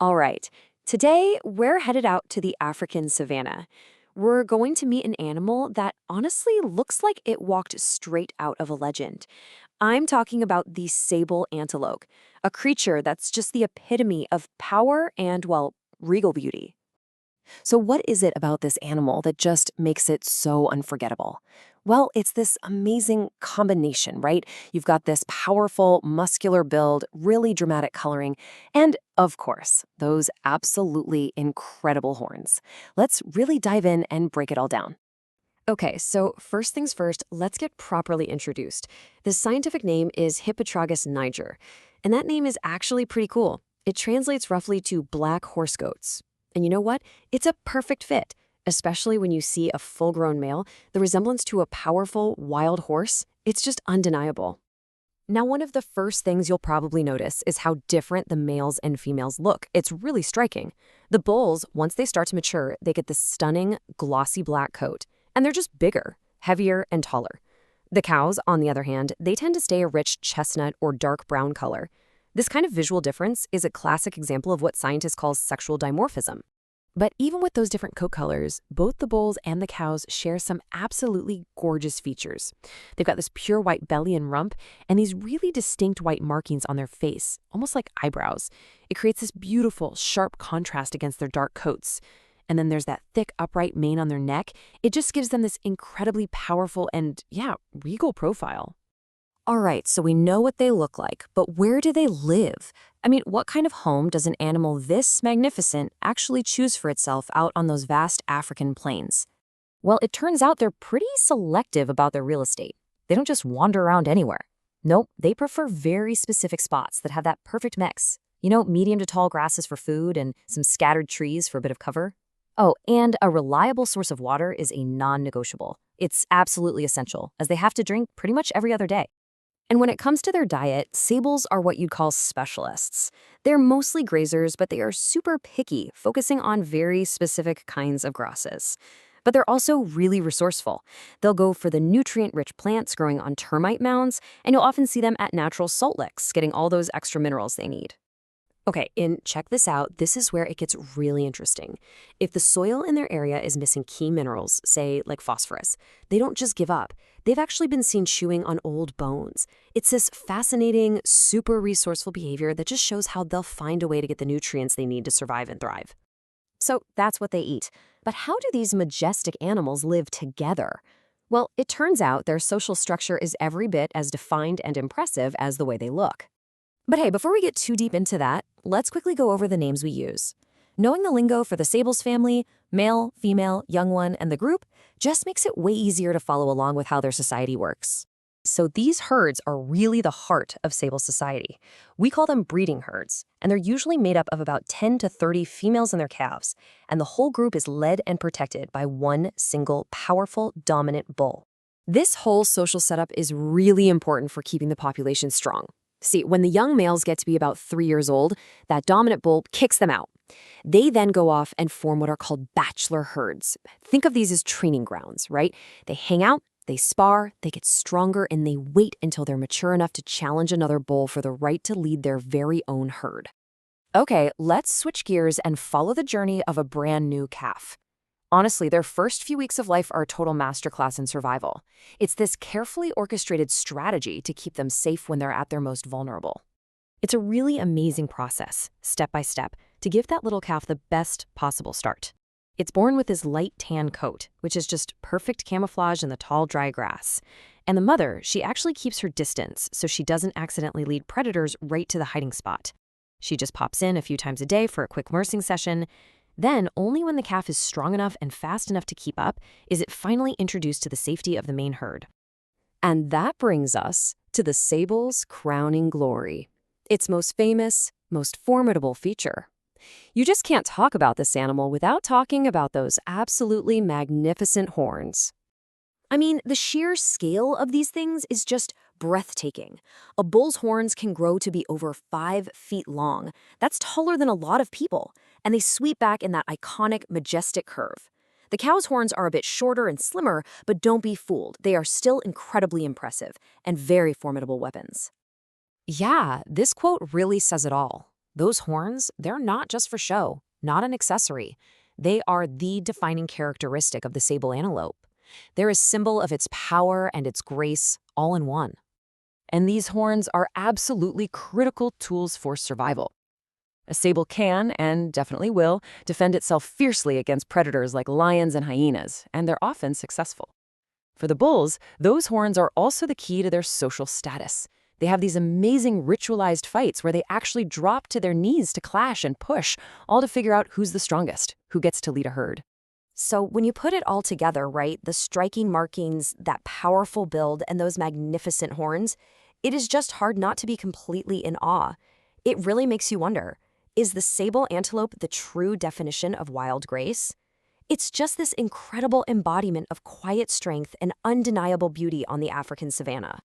All right, today we're headed out to the African savanna. We're going to meet an animal that honestly looks like it walked straight out of a legend. I'm talking about the sable antelope, a creature that's just the epitome of power and, well, regal beauty. So what is it about this animal that just makes it so unforgettable? Well, it's this amazing combination, right? You've got this powerful, muscular build, really dramatic coloring, and, of course, those absolutely incredible horns. Let's really dive in and break it all down. Okay, so first things first, let's get properly introduced. The scientific name is Hippotragus niger, and that name is actually pretty cool. It translates roughly to black horse goats. And you know what? It's a perfect fit, especially when you see a full-grown male. The resemblance to a powerful, wild horse, it's just undeniable. Now, one of the first things you'll probably notice is how different the males and females look. It's really striking. The bulls, once they start to mature, they get this stunning, glossy black coat, and they're just bigger, heavier, and taller. The cows, on the other hand, they tend to stay a rich chestnut or dark brown color. This kind of visual difference is a classic example of what scientists call sexual dimorphism. But even with those different coat colors, both the bulls and the cows share some absolutely gorgeous features. They've got this pure white belly and rump, and these really distinct white markings on their face, almost like eyebrows. It creates this beautiful, sharp contrast against their dark coats. And then there's that thick, upright mane on their neck. It just gives them this incredibly powerful and, regal profile. All right, so we know what they look like, but where do they live? I mean, what kind of home does an animal this magnificent actually choose for itself out on those vast African plains? Well, it turns out they're pretty selective about their real estate. They don't just wander around anywhere. Nope, they prefer very specific spots that have that perfect mix. You know, medium to tall grasses for food and some scattered trees for a bit of cover. Oh, and a reliable source of water is a non-negotiable. It's absolutely essential, as they have to drink pretty much every other day. And when it comes to their diet, sables are what you'd call specialists. They're mostly grazers, but they are super picky, focusing on very specific kinds of grasses. But they're also really resourceful. They'll go for the nutrient-rich plants growing on termite mounds, and you'll often see them at natural salt licks, getting all those extra minerals they need. Okay, and check this out. This is where it gets really interesting. If the soil in their area is missing key minerals, say like phosphorus, they don't just give up. They've actually been seen chewing on old bones. It's this fascinating, super resourceful behavior that just shows how they'll find a way to get the nutrients they need to survive and thrive. So that's what they eat. But how do these majestic animals live together? Well, it turns out their social structure is every bit as defined and impressive as the way they look. But hey, before we get too deep into that, let's quickly go over the names we use. Knowing the lingo for the sables family, male, female, young one, and the group, just makes it way easier to follow along with how their society works. So these herds are really the heart of sable society. We call them breeding herds, and they're usually made up of about 10 to 30 females and their calves, and the whole group is led and protected by one single, powerful, dominant bull. This whole social setup is really important for keeping the population strong. See, when the young males get to be about 3 years old, that dominant bull kicks them out. They then go off and form what are called bachelor herds. Think of these as training grounds, right? They hang out, they spar, they get stronger, and they wait until they're mature enough to challenge another bull for the right to lead their very own herd. Okay, let's switch gears and follow the journey of a brand new calf. Honestly, their first few weeks of life are a total masterclass in survival. It's this carefully orchestrated strategy to keep them safe when they're at their most vulnerable. It's a really amazing process, step by step, to give that little calf the best possible start. It's born with this light tan coat, which is just perfect camouflage in the tall, dry grass. And the mother, she actually keeps her distance so she doesn't accidentally lead predators right to the hiding spot. She just pops in a few times a day for a quick nursing session. Then, only when the calf is strong enough and fast enough to keep up, is it finally introduced to the safety of the main herd. And that brings us to the sable's crowning glory, its most famous, most formidable feature. You just can't talk about this animal without talking about those absolutely magnificent horns. I mean, the sheer scale of these things is just breathtaking. A bull's horns can grow to be over 5 feet long. That's taller than a lot of people, and they sweep back in that iconic, majestic curve. The cow's horns are a bit shorter and slimmer, but don't be fooled. They are still incredibly impressive and very formidable weapons. Yeah, this quote really says it all. Those horns, they're not just for show, not an accessory. They are the defining characteristic of the sable antelope. They're a symbol of its power and its grace all in one. And these horns are absolutely critical tools for survival. A sable can, and definitely will, defend itself fiercely against predators like lions and hyenas, and they're often successful. For the bulls, those horns are also the key to their social status. They have these amazing ritualized fights where they actually drop to their knees to clash and push, all to figure out who's the strongest, who gets to lead a herd. So when you put it all together, right, the striking markings, that powerful build, and those magnificent horns, it is just hard not to be completely in awe. It really makes you wonder, is the sable antelope the true definition of wild grace? It's just this incredible embodiment of quiet strength and undeniable beauty on the African savanna.